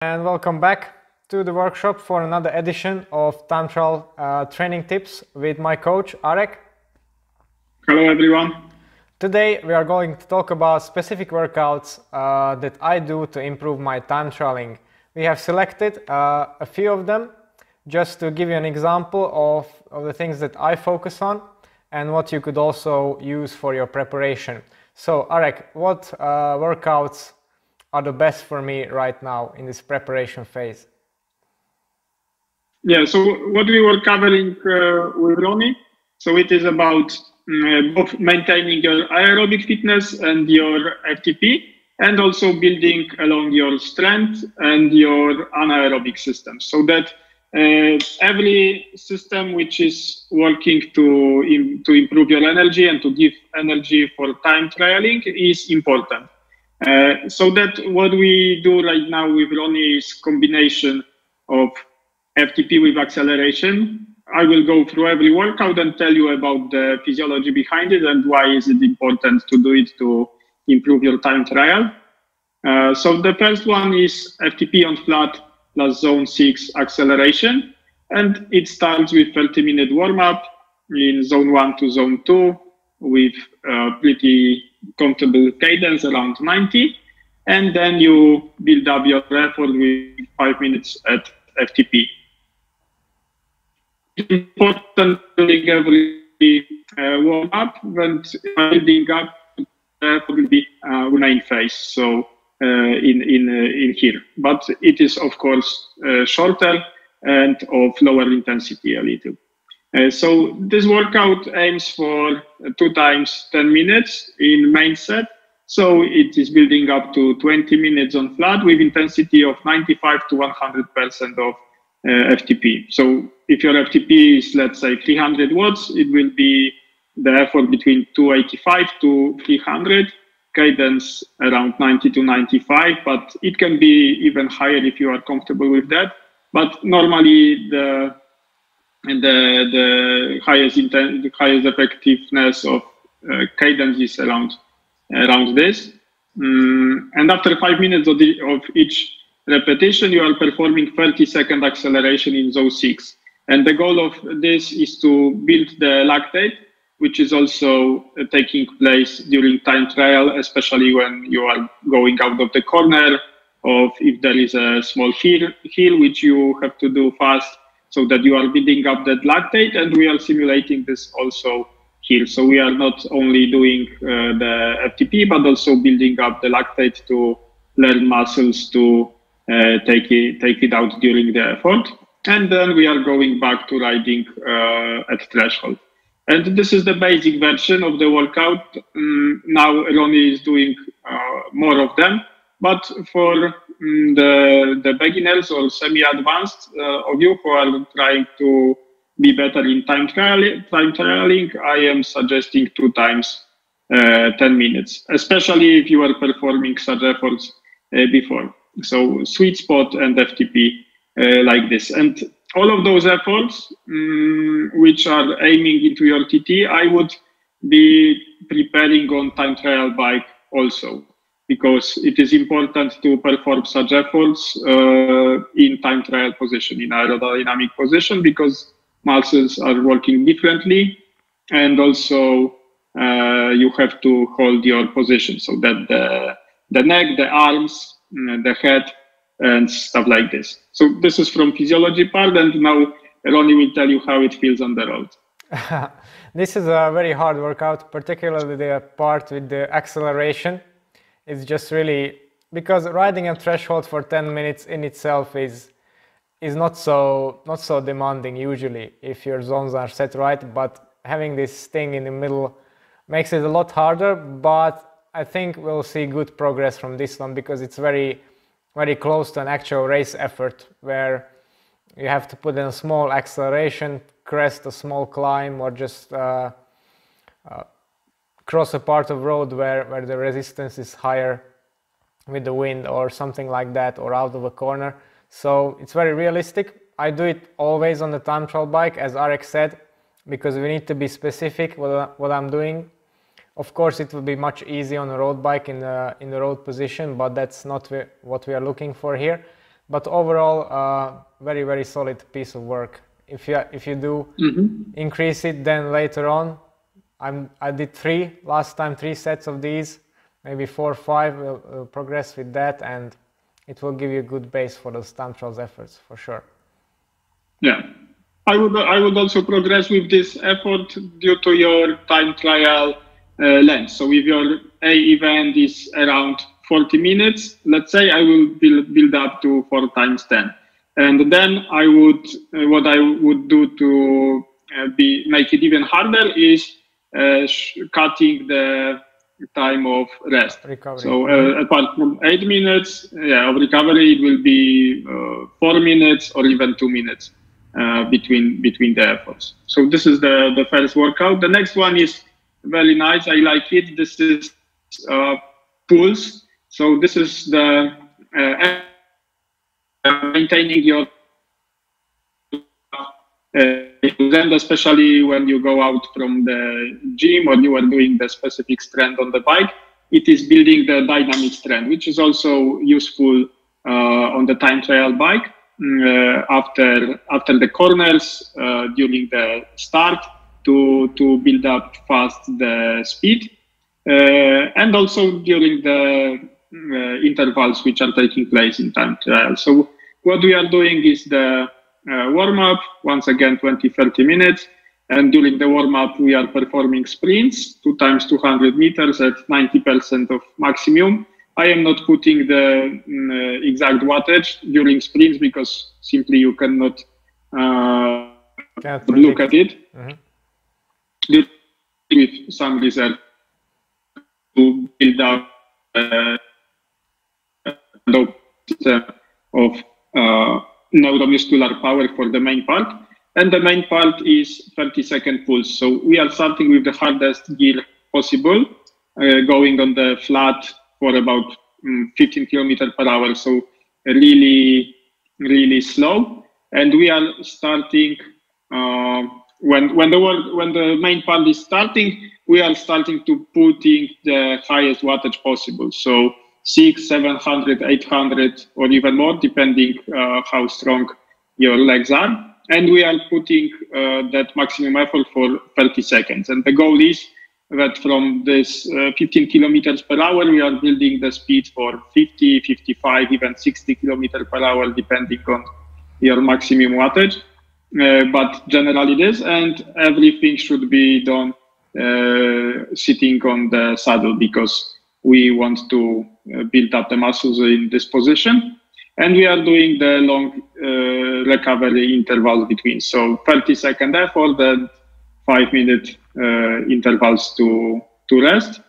And welcome back to the workshop for another edition of time trial training tips with my coach Arek. Hello everyone. Today we are going to talk about specific workouts that I do to improve my time trialing. We have selected a few of them just to give you an example of the things that I focus on and what you could also use for your preparation. So Arek, what workouts are the best for me right now in this preparation phase? Yeah, so what we were covering with Ronnie, so it is about both maintaining your aerobic fitness and your FTP, and also building along your strength and your anaerobic system, so that every system which is working to improve your energy and to give energy for time trialing is important. So that what we do right now with Ronnie is combination of FTP with acceleration. I will go through every workout and tell you about the physiology behind it and why is it important to do it to improve your time trial. So the first one is FTP on flat plus zone 6 acceleration. And it starts with 30-minute warm-up in zone 1 to zone 2 with pretty comfortable cadence around 90. And then you build up your effort with 5 minutes at FTP. Important during every warm-up when building up will be main phase, so in here. But it is of course shorter and of lower intensity a little. So this workout aims for 2 times 10 minutes in main set. So it is building up to 20 minutes on flat with intensity of 95 to 100% of FTP. So if your FTP is, let's say, 300 watts, it will be the effort between 285 to 300, cadence around 90 to 95, but it can be even higher if you are comfortable with that. But normally the highest effectiveness of cadence is around this. And after 5 minutes of each repetition, you are performing 30-second acceleration in zone 6. And the goal of this is to build the lactate, which is also taking place during time trial, especially when you are going out of the corner, of if there is a small hill which you have to do fast, so that you are building up that lactate. And we are simulating this also here. So we are not only doing the FTP, but also building up the lactate to learn muscles to take it out during the effort. And then we are going back to riding at threshold. And this is the basic version of the workout. Now Ronnie is doing more of them, but for the beginners or semi-advanced of you who are trying to be better in time trialing, I am suggesting 2 times 10 minutes, especially if you are performing such efforts before. So sweet spot and FTP like this. And all of those efforts which are aiming into your TT, I would be preparing on time trial bike also, because it is important to perform such efforts in time trial position, in aerodynamic position, because muscles are working differently, and also you have to hold your position so that the neck, the arms, the head, and stuff like this. So this is from physiology part, and now Ronnie will tell you how it feels on the road. This is a very hard workout, particularly the part with the acceleration. It's just really, because riding a threshold for 10 minutes in itself is not so demanding usually if your zones are set right, but having this thing in the middle makes it a lot harder. But I think we'll see good progress from this one, because it's very close to an actual race effort where you have to put in a small acceleration, crest a small climb, or just cross a part of road where the resistance is higher with the wind or something like that, or out of a corner. So it's very realistic. I do it always on the time trial bike, as Arek said, because we need to be specific what I'm doing. Of course, it will be much easier on a road bike in the road position, but that's not what we are looking for here. but overall, very, very solid piece of work. If you do increase it, then later on, I did 3 last time, 3 sets of these, maybe 4 or 5. We'll progress with that, and it will give you a good base for those time trials efforts for sure. Yeah, I would also progress with this effort due to your time trial length. So if your A event is around 40 minutes, let's say, I will build up to 4 times 10. And then what I would do to make it even harder is cutting the time of rest. Recovery. So apart from 8 minutes of recovery, it will be 4 minutes or even 2 minutes between the efforts. So this is the first workout. The next one is very nice. I like it. This is pulse. So this is the maintaining your and especially when you go out from the gym or you are doing the specific strength on the bike, it is building the dynamic strength, which is also useful on the time trial bike after the corners during the start to build up fast the speed and also during the intervals which are taking place in time trial. So what we are doing is the warm-up, once again 20-30 minutes, and during the warm-up we are performing sprints 2 times 200 meters at 90% of maximum. I am not putting the exact wattage during sprints because simply you cannot look at it. With some reserve to build up of neuromuscular power for the main part, and the main part is 30-second pulse. So we are starting with the hardest gear possible, going on the flat for about 15 kilometers per hour, so really slow. And we are starting when the main part is starting, we are starting to putting the highest wattage possible. So 600, 700, 800, or even more, depending how strong your legs are. And we are putting that maximum effort for 30 seconds. And the goal is that from this 15 kilometers per hour, we are building the speed for 50, 55, even 60 kilometers per hour, depending on your maximum wattage. But generally this, and everything should be done sitting on the saddle because we want to build up the muscles in this position. And we are doing the long recovery intervals between. So 30-second effort and 5-minute intervals to rest.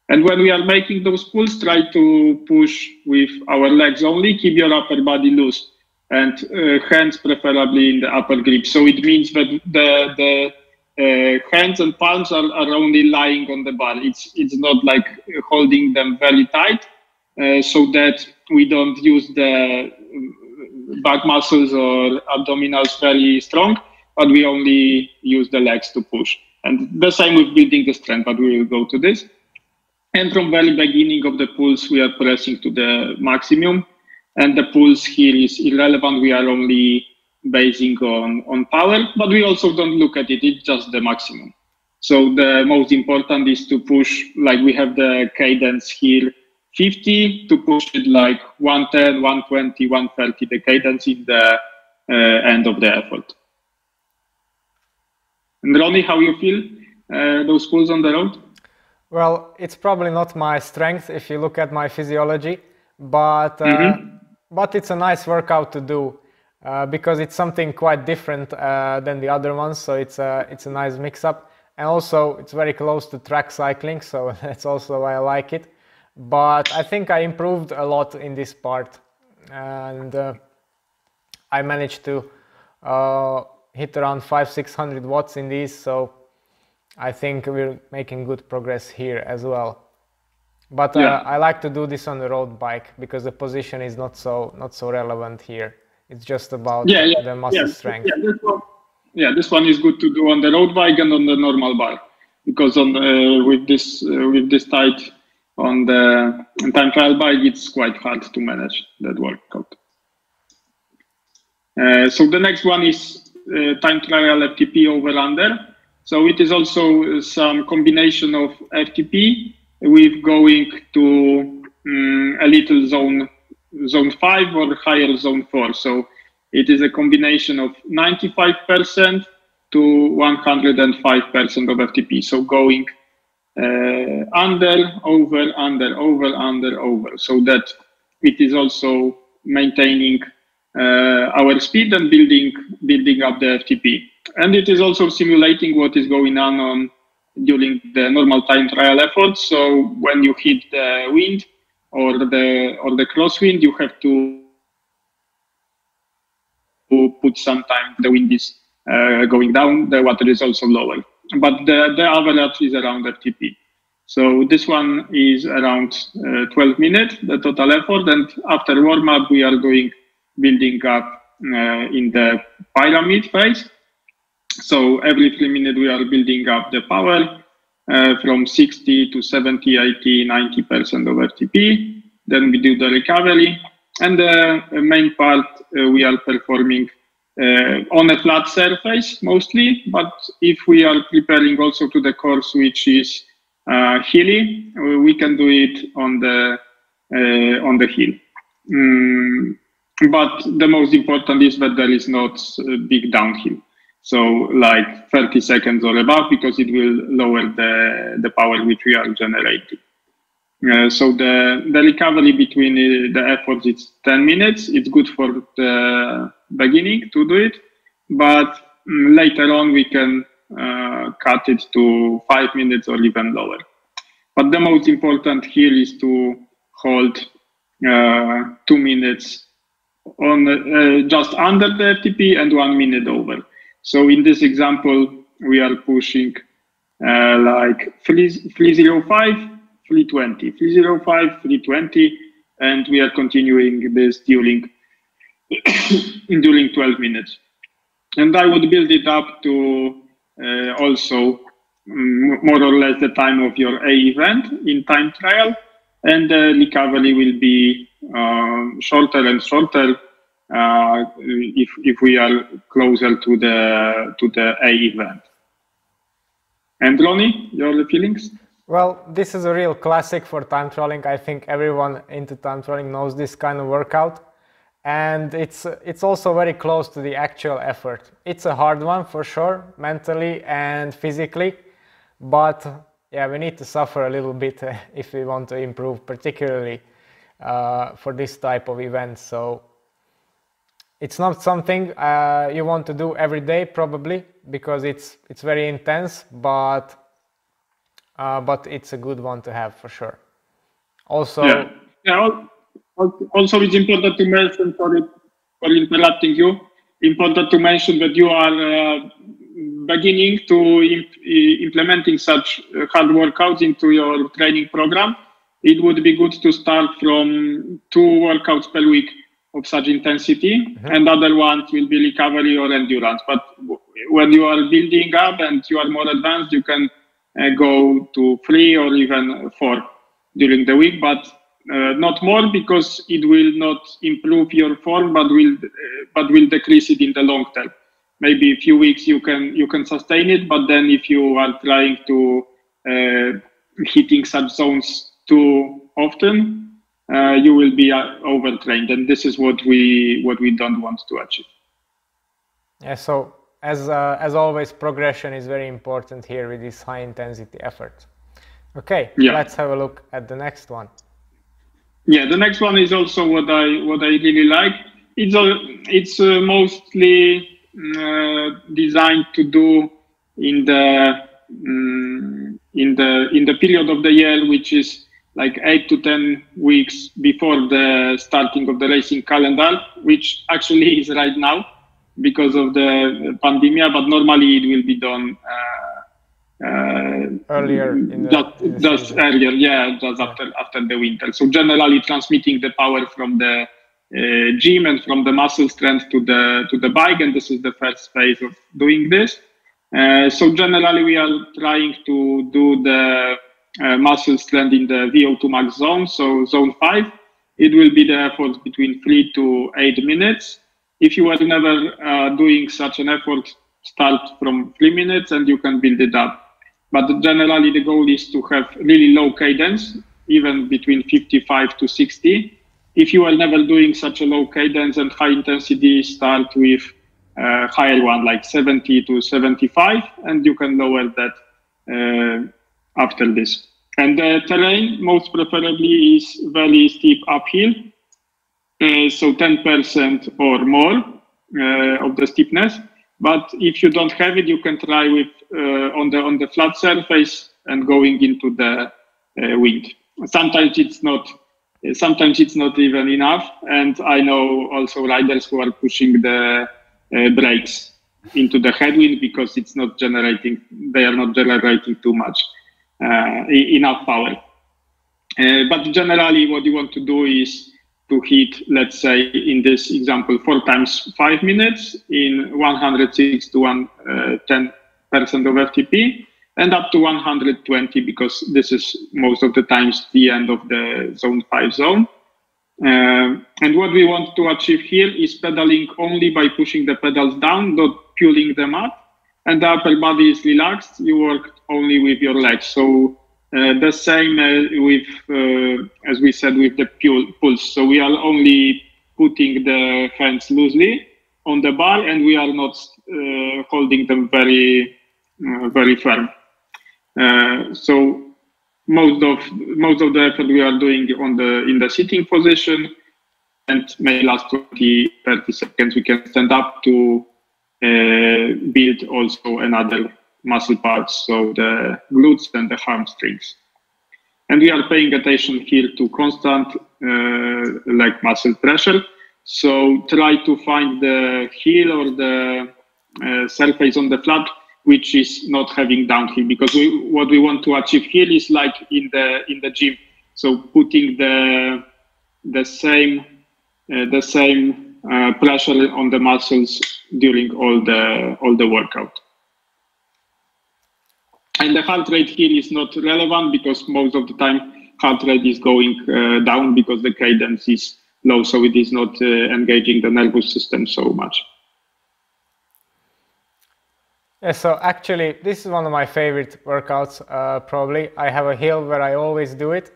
And when we are making those pulls, try to push with our legs only, keep your upper body loose, and hands preferably in the upper grip. So it means that the hands and palms are only lying on the bar. It's not like holding them very tight, so that we don't use the back muscles or abdominals very strong, but we only use the legs to push. And the same with building the strength, but we will go to this. And from very beginning of the pulse, we are pressing to the maximum. And the pulse here is irrelevant. We are only basing on power, but we also don't look at it. It's just the maximum. So the most important is to push, like we have the cadence here, 50, to push it like 110, 120, 130, the cadence in the end of the effort. And Ronnie, how you feel those pulls on the road? Well, it's probably not my strength if you look at my physiology, but it's a nice workout to do because it's something quite different than the other ones. So it's a nice mix-up, and also it's very close to track cycling, so that's also why I like it. But I think I improved a lot in this part, and I managed to hit around 500-600 watts in these, so I think we're making good progress here as well. But I like to do this on the road bike because the position is not so relevant here. It's just about the muscle strength. This one is good to do on the road bike and on the normal bar, because on with this tight on the time trial bike, it's quite hard to manage that workout. So the next one is time trial FTP over under. So it is also some combination of FTP with going to a little zone 5 or higher zone 4. So it is a combination of 95% to 105% of FTP. So going under, over, under, over, under, over. So that it is also maintaining our speed and building up the FTP. And it is also simulating what is going on during the normal time trial effort. So when you hit the wind or the crosswind, you have to put some time. The wind is going down, the water is also lower. But the average is around FTP. So this one is around 12 minutes, the total effort. And after warm up, we are building up in the pyramid phase. So every 3 minutes, we are building up the power from 60 to 70, 80, 90% of FTP. Then we do the recovery. And the main part we are performing on a flat surface mostly. But if we are preparing also to the course, which is hilly, we can do it on the hill. But the most important is that there is not a big downhill. So like 30 seconds or above, because it will lower the power which we are generating. So the recovery between the efforts is 10 minutes. It's good for the beginning to do it, but later on we can cut it to 5 minutes or even lower. But the most important here is to hold 2 minutes on just under the FTP and 1 minute over. So in this example, we are pushing like 305, 320, 305, 320, and we are continuing this during 12 minutes. And I would build it up to also more or less the time of your A event in time trial, and the recovery will be shorter and shorter if we are closer to the A event. And Ronnie, your feelings? Well, this is a real classic for time trialing. I think everyone into time trialing knows this kind of workout. And it's also very close to the actual effort. It's a hard one for sure, mentally and physically. But yeah, we need to suffer a little bit if we want to improve, particularly for this type of events. So it's not something you want to do every day, probably, because it's very intense, but it's a good one to have for sure. Also, also it's important to mention, sorry for interrupting you, important to mention that you are beginning to implementing such hard workouts into your training program. It would be good to start from 2 workouts per week of such intensity, and other ones will be recovery or endurance. But when you are building up and you are more advanced, you can go to 3 or even 4 during the week, but not more, because it will not improve your form, but will decrease it in the long term. Maybe a few weeks you can sustain it, but then if you are trying to hitting such zones too often, you will be overtrained, and this is what we don't want to achieve. Yeah. So as always, progression is very important here with this high intensity effort. Okay. Yeah. Let's have a look at the next one. Yeah, the next one is also what I really like. It's mostly designed to do in the period of the year, which is like 8 to 10 weeks before the starting of the racing calendar, which actually is right now because of the pandemic, but normally it will be done earlier earlier, yeah, just after the winter. So generally transmitting the power from the gym and from the muscle strength to the bike, and this is the first phase of doing this. So generally we are trying to do the muscle strength in the VO2 max zone, so zone 5. It will be the effort between 3 to 8 minutes. If you are never doing such an effort, start from 3 minutes and you can build it up. But generally, the goal is to have really low cadence, even between 55 to 60. If you are never doing such a low cadence and high intensity, start with a higher one, like 70 to 75, and you can lower that after this. And the terrain, most preferably, is very steep uphill. So 10% or more of the steepness. But if you don't have it, you can try with on the flat surface and going into the wind. Sometimes it's not even enough. And I know also riders who are pushing the brakes into the headwind because it's not generating. They are not generating too much enough power. But generally, what you want to do is to hit, let's say, in this example, 4 times 5 minutes in 106 to 110% of FTP, and up to 120 because this is most of the times the end of the zone 5 zone. And what we want to achieve here is pedaling only by pushing the pedals down, not pulling them up, and the upper body is relaxed. You work only with your legs. So the same with, as we said, with the pulse. So we are only putting the hands loosely on the bar, and we are not holding them very firm. So most of the effort we are doing in the sitting position, and may last 20-30 seconds. We can stand up to build also another muscle parts, so the glutes and the hamstrings. And we are paying attention here to constant leg muscle pressure. So try to find the heel or the surface on the flat which is not having downhill, because what we want to achieve here is like in the gym. So putting the same pressure on the muscles during all the workout. And the heart rate here is not relevant because most of the time heart rate is going down because the cadence is low, so it is not engaging the nervous system so much. Yeah, so actually this is one of my favorite workouts, probably. I have a hill where I always do it,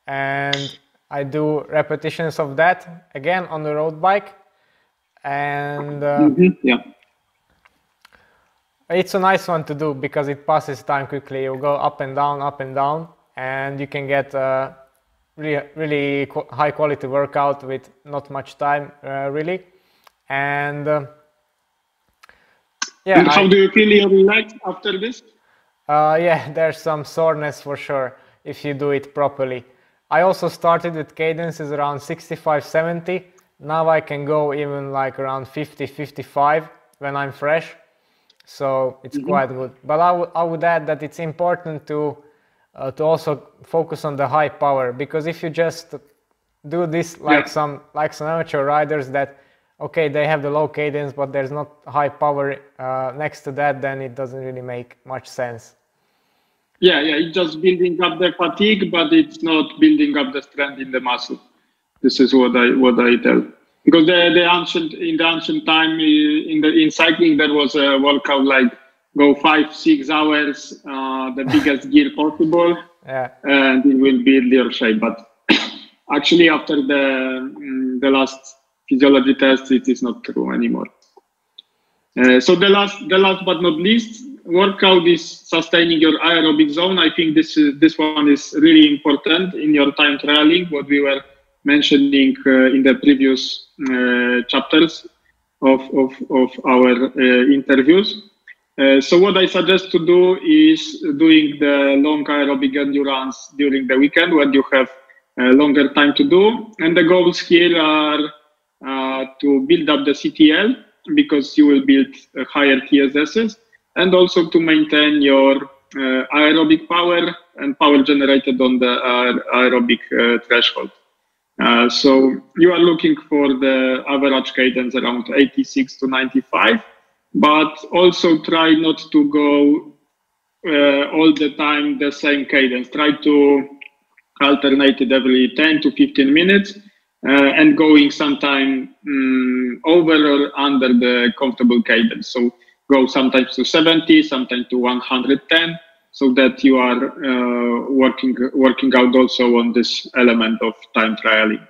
and I do repetitions of that again on the road bike, and yeah. It's a nice one to do because it passes time quickly. You go up and down, and you can get a really high quality workout with not much time, really. And yeah. And how do you feel your legs after this? Yeah, there's some soreness for sure if you do it properly. I also started with cadences around 65-70. Now I can go even like around 50-55 when I'm fresh. So it's quite good. But I would add that it's important to also focus on the high power, because if you just do this like some amateur riders that, okay, they have the low cadence, but there's not high power next to that, then it doesn't really make much sense. Yeah, it's just building up the fatigue, but it's not building up the strength in the muscle. This is what I tell. Because in the ancient time in cycling, there was a workout like go 5-6 hours, the biggest gear possible, and it will build your shape. But actually, after the last physiology test, it is not true anymore. So the last but not least, workout is sustaining your aerobic zone. I think this one is really important in your time trialing, what we were mentioning in the previous chapters of our interviews. So what I suggest to do is doing the long aerobic endurance during the weekend when you have longer time to do. And the goals here are to build up the CTL, because you will build higher TSSs, and also to maintain your aerobic power and power generated on the aerobic threshold. So you are looking for the average cadence around 86 to 95, but also try not to go all the time the same cadence. Try to alternate it every 10 to 15 minutes and going sometime over or under the comfortable cadence. So go sometimes to 70, sometimes to 110, so that you are working out also on this element of time trialing.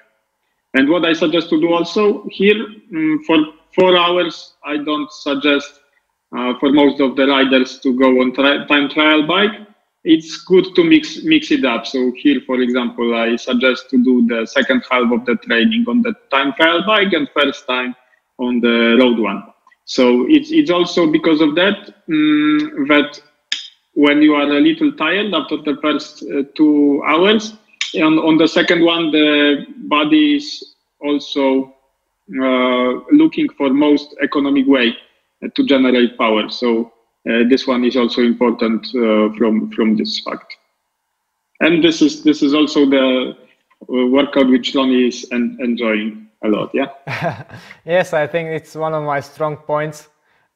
And what I suggest to do also here, for 4 hours, I don't suggest for most of the riders to go on time trial bike. It's good to mix it up. So here, for example, I suggest to do the second half of the training on the time trial bike and first time on the road one. So it's also because of that, that when you are a little tired after the first 2 hours, on the second one, the body is also looking for most economic way to generate power. So this one is also important from this fact. And this is also the workout which Ronnie is enjoying a lot. Yeah. Yes, I think it's one of my strong points.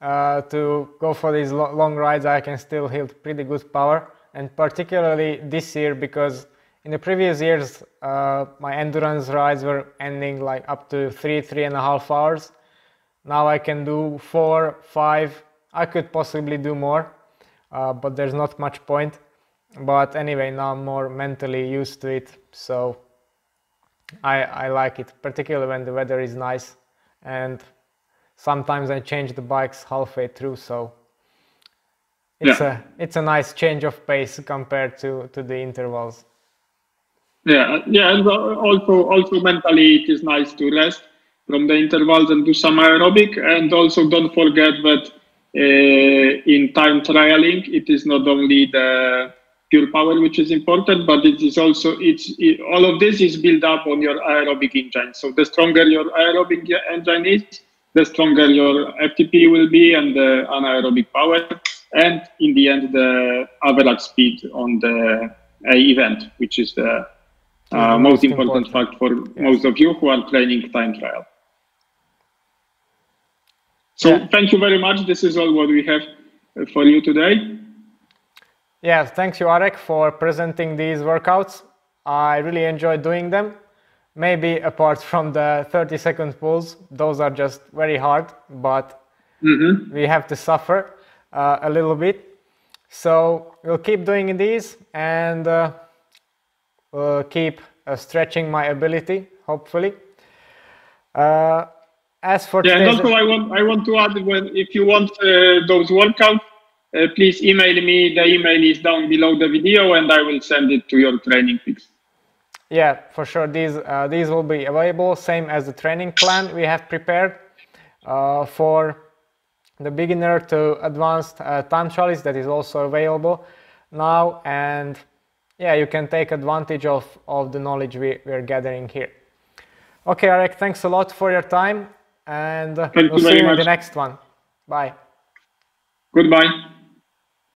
To go for these long rides, I can still hit pretty good power, and particularly this year, because in the previous years my endurance rides were ending like up to 3.5 hours. Now I can do 4, 5. I could possibly do more, but there's not much point. But anyway, now I'm more mentally used to it, so I like it, particularly when the weather is nice, and sometimes I change the bikes halfway through, so it's a nice change of pace compared to the intervals. Yeah, and also mentally it is nice to rest from the intervals and do some aerobic. And also don't forget that in time trialing, it is not only the pure power which is important, but it is also all of this is built up on your aerobic engine. So the stronger your aerobic engine is, the stronger your FTP will be and the anaerobic power, and in the end the average speed on the event, which is the most important fact for most of you who are training time trial. So thank you very much. This is all what we have for you today. Yeah, thanks you, Arek, for presenting these workouts. I really enjoyed doing them. Maybe apart from the 30-second pulls, those are just very hard, but we have to suffer a little bit. So we'll keep doing these, and we'll keep stretching my ability, hopefully. As for and also I want to add, if you want those workouts, please email me. The email is down below the video, and I will send it to your training peaks. Yeah, for sure. These will be available, same as the training plan we have prepared for the beginner to advanced time trialist. That is also available now, and yeah, you can take advantage of the knowledge we're gathering here. Okay, Arek, thanks a lot for your time, and we'll see you in the next one. Bye. Goodbye.